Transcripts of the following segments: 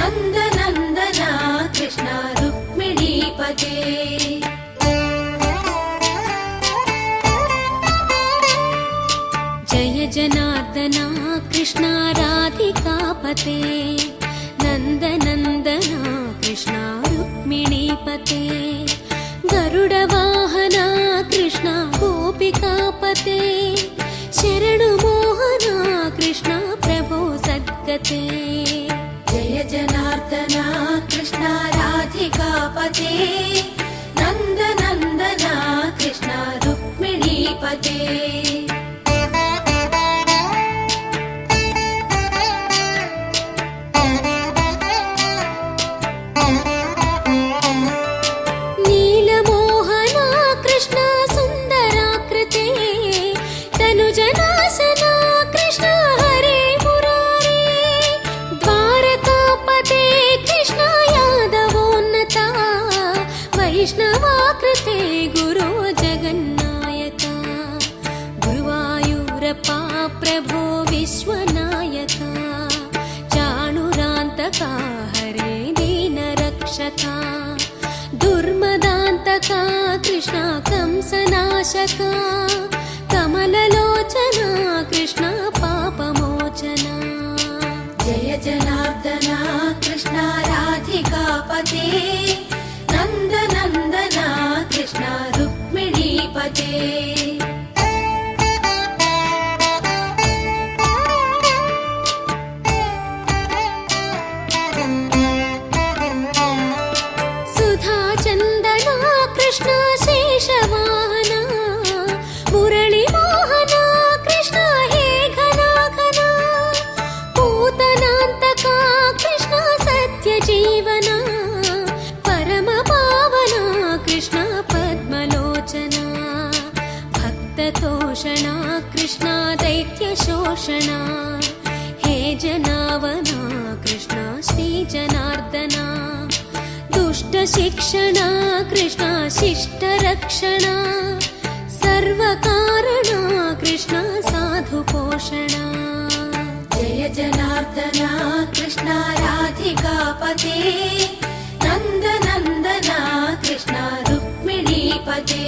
नन्दनन्दना कृष्ण रुक्मिणीपते। जय जनार्दना कृष्ण राधिकापते। नन्दनन्दना कृष्ण रुक्मिणीपते। गरुडवाहना कृष्ण गोपिकापते। शरणु मोहना कृष्ण प्रभो सद्गते। जय जनार्दना कृष्ण राधिकापते। नन्दनन्दना कृष्ण रुक्मिणीपते। वैष्णवाकृते गुरो जगन्नायका। गुरुवायूरप्पा प्रभो विश्वनायका। चाणुरान्तका हरे दीनरक्षका। दुर्मदान्तका कृष्ण कंसनाशका। कमललोचना कृष्ण पापमोचना। जय जनार्दना कृष्ण राधिकापते। नन्दनन्दना कृष्ण रुक्मिणीपते। सुधाचन्दना कृष्ण शेषवाहना। मुरळीमोहना कृष्ण हे घना घना। पूतनान्तका कृष्ण सत्यजीवना। कृष्ण पद्मलोचना। भक्ततोषणा कृष्ण दैत्यशोषणा। हे जनावना कृष्ण श्रीजनार्दना। दुष्टशिक्षणा कृष्ण शिष्टरक्षणा। सर्वकारणा कृष्ण साधुपोषणा। जय जनार्दना कृष्ण राधिकापते। नन्दनन्दना कृष्ण रुक्मिणीपते।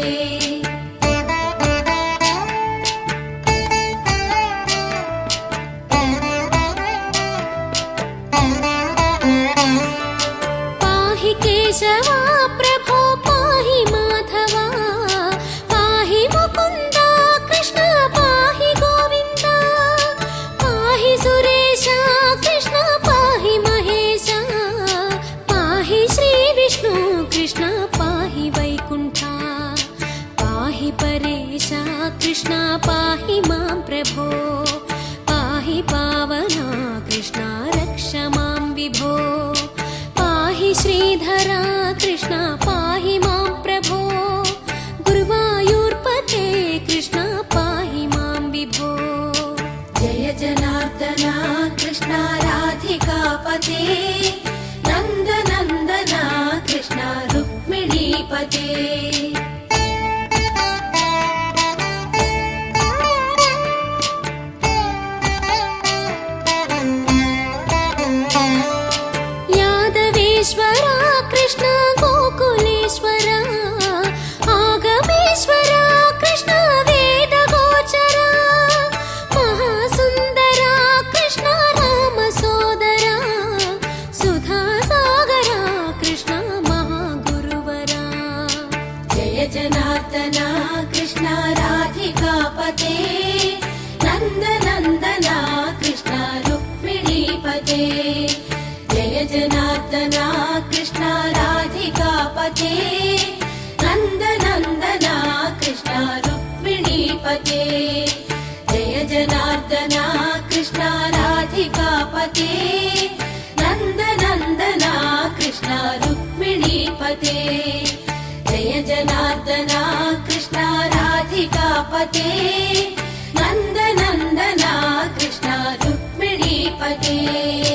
पाहि केशवा प्रभो पाहि माधवा। पाहि मुकुन्दा कृष्ण पाहि गोविन्दा। पाहि सुरेशा कृष्ण पाहि महेशा। पाहि श्रीविष्णु कृष्ण पाहि वैकुण्ठा। पाहि परेशा कृष्ण पाहि मां प्रभो। पाहि पावना कृष्ण रक्ष मां विभो। पाहि श्रीधरा कृष्ण पाहि मां प्रभो। गुरुवायूर्पते कृष्ण पाहि मां विभो। जय जनार्दना कृष्ण राधिकापते। नन्दनन्दना कृष्ण रुक्मिणीपते। यादवेश्वरा कृष्ण गोकुलेश्वरा। आगमेश्वरा कृष्ण वेदगोचरा। महासुन्दरा कृष्ण रामसोदरा। सुधासागरा कृष्ण महागुरुवरा। जय जनार्दना कृष्ण राधिकापते। नन्दनन्दना कृष्ण रुक्मिणीपते। जय जनार्दना कृष्ण राधिकापते। नन्दनन्दना कृष्ण रुक्मिणीपते। जय जनार्दना कृष्ण राधिकापते। नन्दनन्दना कृष्ण रुक्मिणीपते। जय जनार्दना कृष्ण राधिकापते। नन्दनन्दना कृष्ण रुक्मिणीपते।